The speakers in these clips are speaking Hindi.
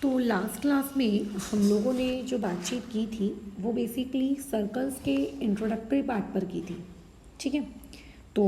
तो लास्ट क्लास में हम लोगों ने जो बातचीत की थी वो बेसिकली सर्कल्स के इंट्रोडक्टरी पार्ट पर की थी। ठीक है, तो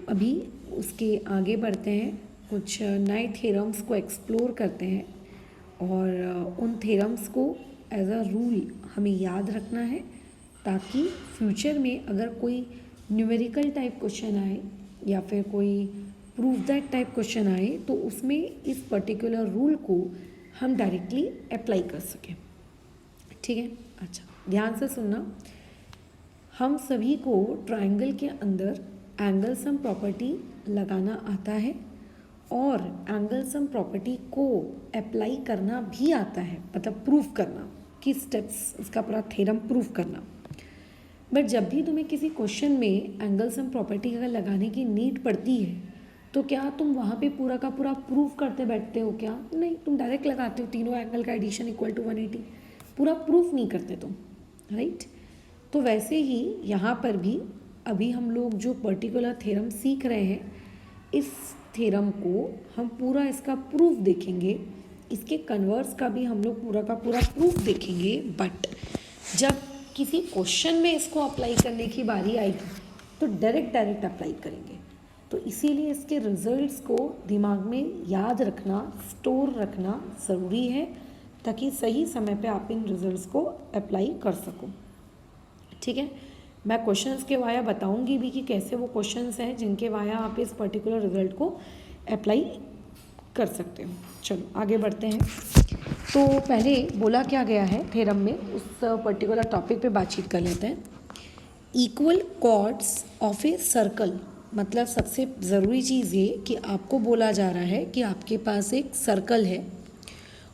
अभी उसके आगे बढ़ते हैं, कुछ नए थ्योरम्स को एक्सप्लोर करते हैं और उन थ्योरम्स को एज अ रूल हमें याद रखना है ताकि फ्यूचर में अगर कोई न्यूमेरिकल टाइप क्वेश्चन आए या फिर कोई प्रूव दैट टाइप क्वेश्चन आए तो उसमें इस पर्टिकुलर रूल को हम डायरेक्टली अप्लाई कर सकें। ठीक है, अच्छा ध्यान से सुनना। हम सभी को ट्रायंगल के अंदर एंगल सम प्रॉपर्टी लगाना आता है और एंगल सम प्रॉपर्टी को अप्लाई करना भी आता है, मतलब प्रूफ करना कि स्टेप्स उसका पूरा थ्योरम प्रूफ करना। बट जब भी तुम्हें किसी क्वेश्चन में एंगल सम प्रॉपर्टी अगर लगाने की नीड पड़ती है तो क्या तुम वहाँ पे पूरा का पूरा प्रूफ करते बैठते हो? क्या नहीं, तुम डायरेक्ट लगाते हो तीनों एंगल का एडिशन इक्वल टू 180, पूरा प्रूफ नहीं करते तुम, राइट। तो वैसे ही यहाँ पर भी अभी हम लोग जो पर्टिकुलर थ्योरम सीख रहे हैं, इस थ्योरम को हम पूरा इसका प्रूफ देखेंगे, इसके कन्वर्स का भी हम लोग पूरा का पूरा प्रूफ देखेंगे। बट जब किसी क्वेश्चन में इसको अप्लाई करने की बारी आएगी तो डायरेक्ट अप्लाई करेंगे। तो इसीलिए इसके रिजल्ट्स को दिमाग में याद रखना, स्टोर रखना ज़रूरी है ताकि सही समय पे आप इन रिजल्ट्स को अप्लाई कर सको। ठीक है, मैं क्वेश्चंस के वाया बताऊंगी भी कि कैसे वो क्वेश्चंस हैं जिनके वाया आप इस पर्टिकुलर रिजल्ट को अप्लाई कर सकते हो। चलो आगे बढ़ते हैं। तो पहले बोला क्या गया है थ्योरम में, उस पर्टिकुलर टॉपिक पे बातचीत कर लेते हैं। Equal chords of a circle, मतलब सबसे ज़रूरी चीज़ ये कि आपको बोला जा रहा है कि आपके पास एक सर्कल है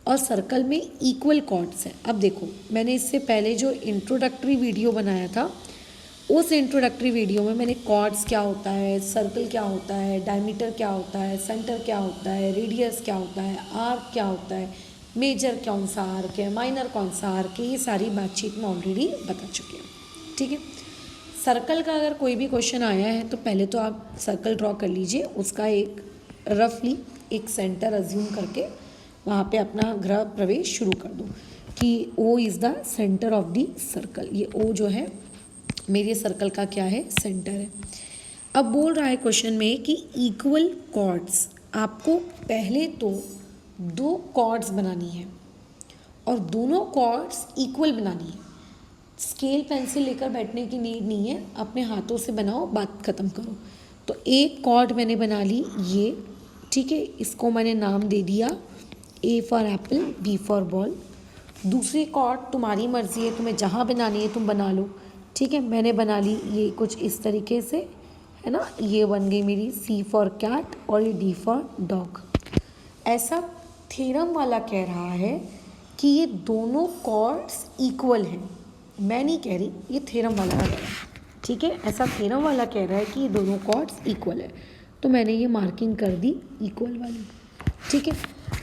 और सर्कल में इक्वल कॉर्ड्स हैं। अब देखो, मैंने इससे पहले जो इंट्रोडक्टरी वीडियो बनाया था उस इंट्रोडक्टरी वीडियो में मैंने कॉर्ड्स क्या होता है, सर्कल क्या होता है, डायमीटर क्या होता है, सेंटर क्या होता है, रेडियस क्या होता है, आर्क क्या होता है, मेजर कौन सा आर्क है, माइनर कौन सा आर्क है, ये सारी बातचीत में ऑलरेडी बता चुकी हूँ। ठीक है, सर्कल का अगर कोई भी क्वेश्चन आया है तो पहले तो आप सर्कल ड्रॉ कर लीजिए, उसका एक रफली एक सेंटर अज्यूम करके वहाँ पे अपना गृह प्रवेश शुरू कर दो कि O is the centre of the circle. ये O जो है मेरे सर्कल का क्या है, सेंटर है। अब बोल रहा है क्वेश्चन में कि इक्वल कॉर्ड्स, आपको पहले तो दो कॉर्ड्स बनानी है और दोनों कॉर्ड्स इक्वल बनानी है। स्केल पेंसिल लेकर बैठने की नीड नहीं है, अपने हाथों से बनाओ, बात ख़त्म करो। तो एक कॉर्ड मैंने बना ली ये, ठीक है, इसको मैंने नाम दे दिया A for Apple, B for ball. दूसरी कॉर्ड तुम्हारी मर्जी है, तुम्हें जहाँ बनानी है तुम बना लो। ठीक है, मैंने बना ली ये कुछ इस तरीके से, है ना, ये बन गई मेरी C फॉर कैट और ये D फॉर डॉग। ऐसा थ्योरम वाला कह रहा है कि ये दोनों कॉर्ड्स इक्वल हैं। मैं नहीं कह रही, ये थ्योरम वाला कह रहा है। ठीक है, ऐसा थ्योरम वाला कह रहा है कि ये दोनों कॉर्ड्स इक्वल है, तो मैंने ये मार्किंग कर दी इक्वल वाली। ठीक है,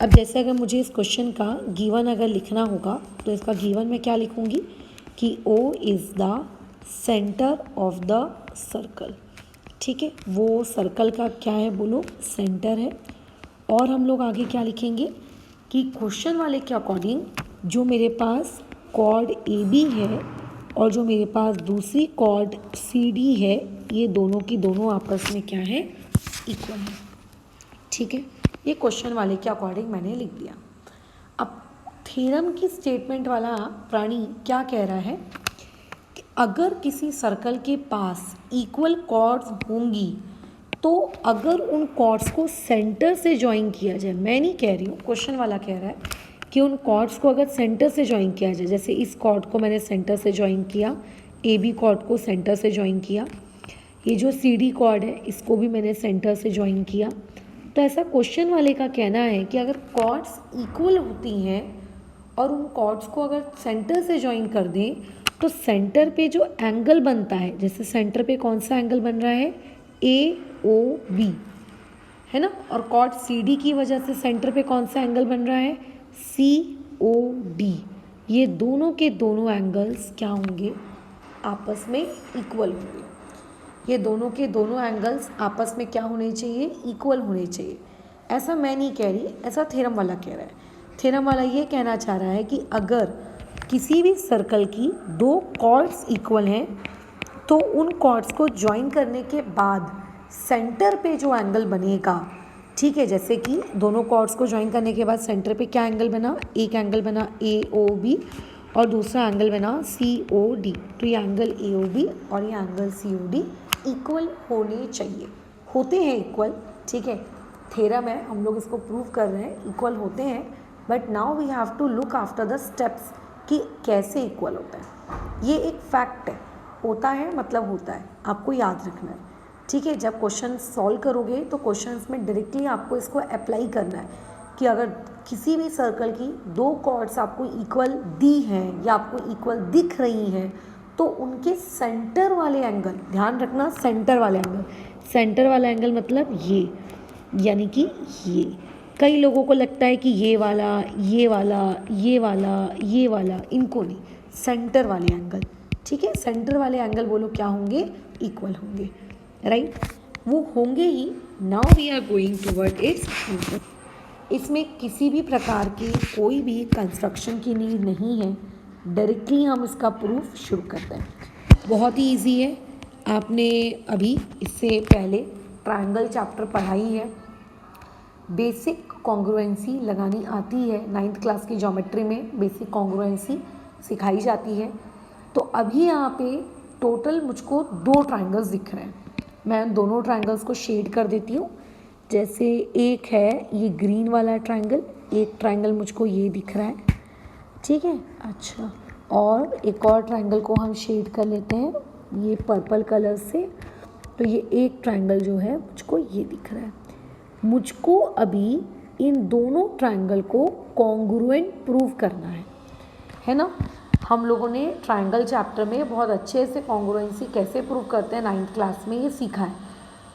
अब जैसे अगर मुझे इस क्वेश्चन का गिवन अगर लिखना होगा तो इसका गिवन में क्या लिखूंगी कि O is the centre of the circle. ठीक है, वो सर्कल का क्या है बोलो, सेंटर है। और हम लोग आगे क्या लिखेंगे कि क्वेश्चन वाले के अकॉर्डिंग जो मेरे पास कॉर्ड AB है और जो मेरे पास दूसरी कॉर्ड CD है, ये दोनों की दोनों आपस में क्या है, इक्वल है। ठीक है, ये क्वेश्चन वाले के अकॉर्डिंग मैंने लिख दिया। अब थ्योरम की स्टेटमेंट वाला प्राणी क्या कह रहा है कि अगर किसी सर्कल के पास इक्वल कॉर्ड्स होंगी तो अगर उन कॉर्ड्स को सेंटर से ज्वाइन किया जाए, मैं नहीं कह रही हूँ, क्वेश्चन वाला कह रहा है कि उन कॉर्ड्स को अगर सेंटर से ज्वाइन किया जाए, जैसे इस कॉर्ड को मैंने सेंटर से ज्वाइन किया, AB कॉर्ड को सेंटर से ज्वाइन किया, ये जो CD कॉर्ड है इसको भी मैंने सेंटर से ज्वाइन किया, तो ऐसा क्वेश्चन वाले का कहना है कि अगर कॉर्ड्स इक्वल होती हैं और उन कॉर्ड्स को अगर सेंटर से ज्वाइन कर दें तो सेंटर पे जो एंगल बनता है, जैसे सेंटर पे कौन सा एंगल बन रहा है, AOB, है ना, और कॉर्ड CD की वजह से सेंटर पे कौन सा एंगल बन रहा है, COD। ये दोनों के दोनों एंगल्स क्या होंगे, आपस में इक्वल होंगे। ये दोनों के दोनों एंगल्स आपस में क्या होने चाहिए, इक्वल होने चाहिए। ऐसा मैं नहीं कह रही, ऐसा थ्योरम वाला कह रहा है। थ्योरम वाला ये कहना चाह रहा है कि अगर किसी भी सर्कल की दो कॉर्ड्स इक्वल हैं तो उन कॉर्ड्स को ज्वाइन करने के बाद सेंटर पे जो एंगल बनेगा, ठीक है, जैसे कि दोनों कॉर्ड्स को ज्वाइन करने के बाद सेंटर पे क्या एंगल बना, एक एंगल बना AOB और दूसरा एंगल बना COD। तो ये एंगल AOB और ये एंगल COD इक्वल होने चाहिए, होते हैं इक्वल, ठीक है, थ्योरम है, हम लोग इसको प्रूव कर रहे हैं, इक्वल होते हैं। But now we have to look after the steps कि कैसे इक्वल होता है। ये एक फैक्ट है, होता है मतलब होता है, आपको याद रखना है, ठीक है। जब क्वेश्चन सॉल्व करोगे तो क्वेश्चंस में डायरेक्टली आपको इसको अप्लाई करना है कि अगर किसी भी सर्कल की दो कॉर्ड्स आपको इक्वल दी हैं या आपको इक्वल दिख रही हैं तो उनके सेंटर वाले एंगल, ध्यान रखना सेंटर वाले एंगल, सेंटर वाला एंगल मतलब ये, यानी कि ये। कई लोगों को लगता है कि ये वाला, ये वाला, ये वाला, ये वाला, इनको नहीं, सेंटर वाले एंगल, ठीक है, सेंटर वाले एंगल बोलो क्या होंगे, इक्वल होंगे, राइट, वो होंगे ही। Now we are going toward its proof. इसमें किसी भी प्रकार की कोई भी कंस्ट्रक्शन की नीड नहीं है, डायरेक्टली हम इसका प्रूफ शुरू करते हैं। बहुत ही इजी है, आपने अभी इससे पहले ट्रायंगल चैप्टर पढ़ाई है, बेसिक कॉन्ग्रुएंसी लगानी आती है, 9th क्लास की ज्योमेट्री में बेसिक कॉन्ग्रुएंसी सिखाई जाती है। तो अभी यहाँ पे टोटल मुझको 2 ट्रायंगल्स दिख रहे हैं, मैं दोनों ट्रायंगल्स को शेड कर देती हूँ। जैसे एक है ये ग्रीन वाला ट्रायंगल, एक ट्रायंगल मुझको ये दिख रहा है, ठीक है, अच्छा, और एक और ट्रायंगल को हम शेड कर लेते हैं ये पर्पल कलर से। तो ये एक ट्रायंगल जो है मुझको ये दिख रहा है। मुझको अभी इन दोनों ट्रायंगल को कॉन्ग्रुएंट प्रूव करना है ना। हम लोगों ने ट्रायंगल चैप्टर में बहुत अच्छे से कॉन्ग्रुएंसी कैसे प्रूव करते हैं 9th क्लास में ये सीखा है,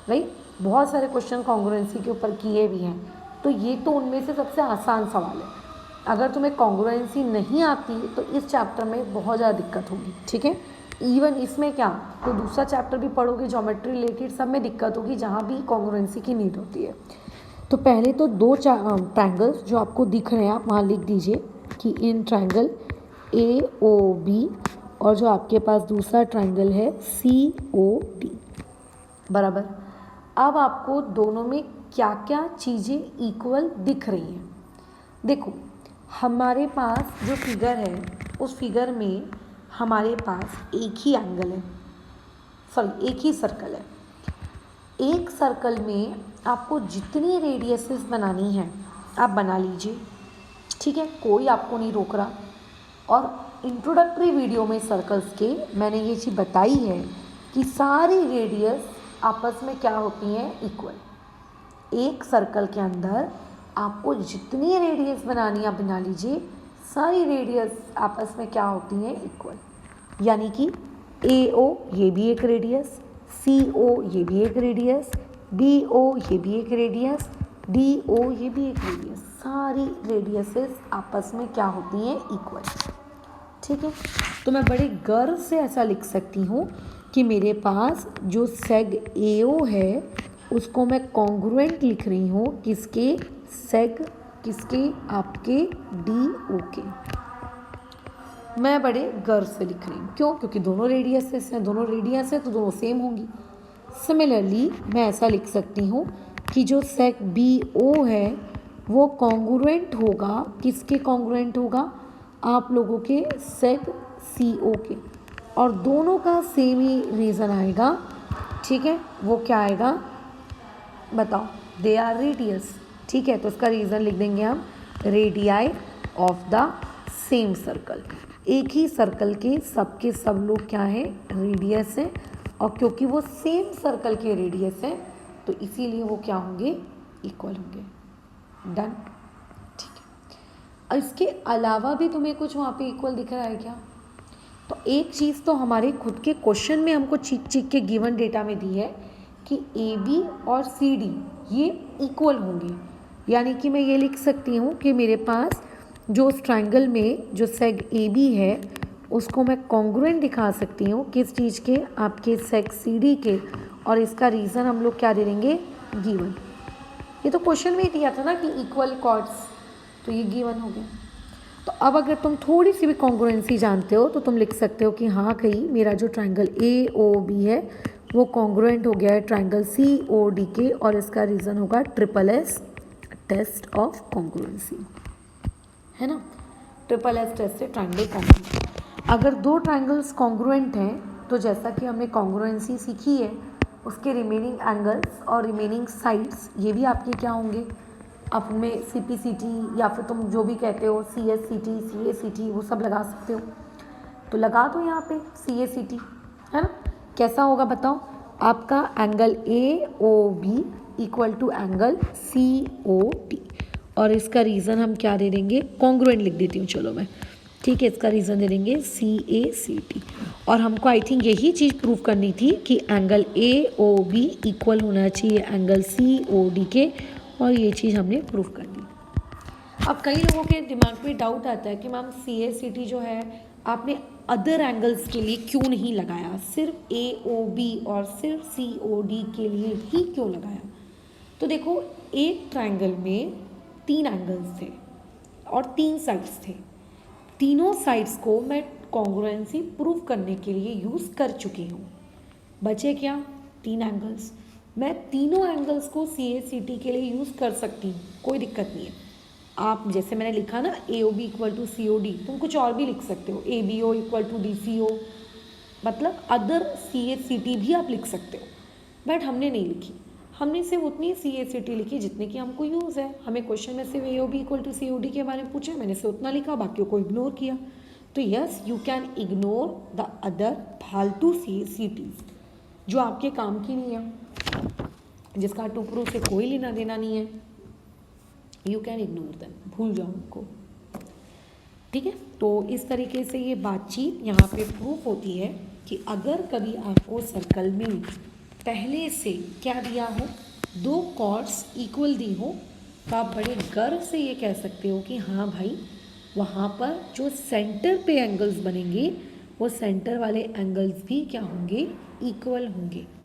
राइट, बहुत सारे क्वेश्चन कॉन्ग्रुएंसी के ऊपर किए भी हैं। तो ये तो उनमें से सबसे आसान सवाल है। अगर तुम्हें कॉन्ग्रुएंसी नहीं आती तो इस चैप्टर में बहुत ज़्यादा दिक्कत होगी, ठीक है। इवन इसमें क्या, तो दूसरा चैप्टर भी पढ़ोगे ज्योमेट्री रिलेटेड, सब में दिक्कत होगी जहाँ भी कॉन्ग्रुएंसी की नीड होती है। तो पहले तो 2 ट्रायंगल्स जो आपको दिख रहे हैं आप वहाँ लिख दीजिए कि इन ट्रायंगल AOB और जो आपके पास दूसरा ट्रायंगल है COD, बराबर। अब आपको दोनों में क्या क्या चीज़ें इक्वल दिख रही हैं। देखो, हमारे पास जो फिगर है उस फिगर में हमारे पास एक ही एंगल है, सॉरी एक ही सर्कल है। एक सर्कल में आपको जितनी रेडियसेस बनानी है आप बना लीजिए, ठीक है, कोई आपको नहीं रोक रहा। और इंट्रोडक्टरी वीडियो में सर्कल्स के मैंने ये चीज़ बताई है कि सारी रेडियस आपस में क्या होती हैं, इक्वल। एक सर्कल के अंदर आपको जितनी रेडियस बनानी आप बना लीजिए, सारी रेडियस आपस में क्या होती हैं, इक्वल। यानी कि AO ये भी एक रेडियस, CO ये भी एक रेडियस, BO ये भी एक रेडियस, DO ये भी एक रेडियस, सारी रेडियसेस आपस में क्या होती हैं, इक्वल, ठीक है। तो मैं बड़े गर्व से ऐसा लिख सकती हूँ कि मेरे पास जो सेग AO है उसको मैं कॉन्ग्रुएंट लिख रही हूँ किसके, सेग किसके, आपके DO के। मैं बड़े गर्व से लिख रही हूँ, क्यों, क्योंकि दोनों रेडियसेस हैं, दोनों रेडियस है तो दोनों सेम होंगी। सिमिलरली मैं ऐसा लिख सकती हूँ कि जो सेग BO है वो कॉन्ग्रुएंट होगा, किसके कॉन्ग्रुएंट होगा, आप लोगों के सेग CO के, और दोनों का सेम ही रीज़न आएगा, ठीक है। वो क्या आएगा बताओ, दे आर रेडियस, ठीक है। तो इसका रीज़न लिख देंगे हम, radii of the same circle. एक ही सर्कल के सब लोग क्या है, रेडियस है, और क्योंकि वो सेम सर्कल के रेडियस है तो इसीलिए वो क्या होंगे, इक्वल होंगे। डन, ठीक है। और इसके अलावा भी तुम्हें कुछ वहाँ पे इक्वल दिख रहा है क्या? तो एक चीज़ तो हमारे खुद के क्वेश्चन में हमको चीख के गिवन डेटा में दी है कि AB और CD ये इक्वल होंगे। यानी कि मैं ये लिख सकती हूँ कि मेरे पास जो उस ट्रायंगल में जो सेग AB है उसको मैं कॉन्ग्रुएंट दिखा सकती हूँ, किस चीज़ के, आपके सेग CD के, और इसका रीज़न हम लोग क्या दे देंगे, गिवन। ये तो क्वेश्चन में ही दिया था ना कि इक्वल कॉर्ड्स, तो ये गिवन हो गया। तो अब अगर तुम थोड़ी सी भी कॉन्ग्रुएंसी जानते हो तो तुम लिख सकते हो कि हाँ कहीं मेरा जो ट्रायंगल ए ओ बी है वो कॉन्ग्रुएंट हो गया है ट्रायंगल सी ओ डी के, और इसका रीज़न होगा triple S test of congruency, है ना। ट्रिपल एस टेस्ट से ट्रायंगल कॉन्ग्रुएंट। अगर दो ट्रायंगल्स कॉन्ग्रुएंट हैं तो जैसा कि हमने कॉन्ग्रुएंसी सीखी है उसके रिमेनिंग एंगल्स और रिमेनिंग साइड्स ये भी आपके क्या होंगे, अब में सी पी सी टी या फिर तुम जो भी कहते हो C S C T C A C T वो सब लगा सकते हो। तो लगा दो यहाँ पे सी ए सी टी, है ना। कैसा होगा बताओ, आपका angle A O B equal to angle C O T, और इसका रीज़न हम क्या दे देंगे, कॉन्ग्रुएंट लिख देती हूँ चलो मैं, ठीक है। इसका रीज़न दे देंगे सी ए सी टी, और हमको आई थिंक यही चीज़ प्रूव करनी थी कि angle A O B equal होना चाहिए एंगल सी ओ डी के, और ये चीज़ हमने प्रूव कर दी। अब कई लोगों के दिमाग में डाउट आता है कि ma'am C A C T जो है आपने अदर एंगल्स के लिए क्यों नहीं लगाया, सिर्फ ए ओ बी और सिर्फ सी ओ डी के लिए ही क्यों लगाया। तो देखो एक ट्रायंगल में 3 एंगल्स थे और 3 साइड्स थे, तीनों साइड्स को मैं कॉन्ग्रुएंसी प्रूव करने के लिए यूज़ कर चुकी हूँ। बचे क्या, 3 एंगल्स। मैं तीनों एंगल्स को सी ए सी टी के लिए यूज़ कर सकती हूँ, कोई दिक्कत नहीं है। आप जैसे मैंने लिखा ना A O B equal to C O D, तुम कुछ और भी लिख सकते हो, A B O equal to D C O, मतलब other C A C T भी आप लिख सकते हो, बट हमने नहीं लिखी। हमने सिर्फ उतनी सी ए सी टी लिखी जितने की हमको यूज़ है। हमें क्वेश्चन में सिर्फ A O B equal to C O D के बारे में पूछा, मैंने सिर्फ उतना लिखा, बाकियों को इग्नोर किया। तो yes you can ignore the other फालतू सी ए सी टीज जो आपके काम की नहीं है, जिसका टू प्रूफ से कोई लेना देना नहीं है। यू कैन इग्नोर दैम, भूल जाओ उनको, ठीक है। तो इस तरीके से ये बातचीत यहाँ पे प्रूफ होती है कि अगर कभी आपको सर्कल में पहले से क्या दिया हो, 2 कॉर्ड्स इक्वल दी हो, तो आप बड़े गर्व से ये कह सकते हो कि हाँ भाई वहाँ पर जो सेंटर पे एंगल्स बनेंगे वो सेंटर वाले एंगल्स भी क्या होंगे, इक्वल होंगे।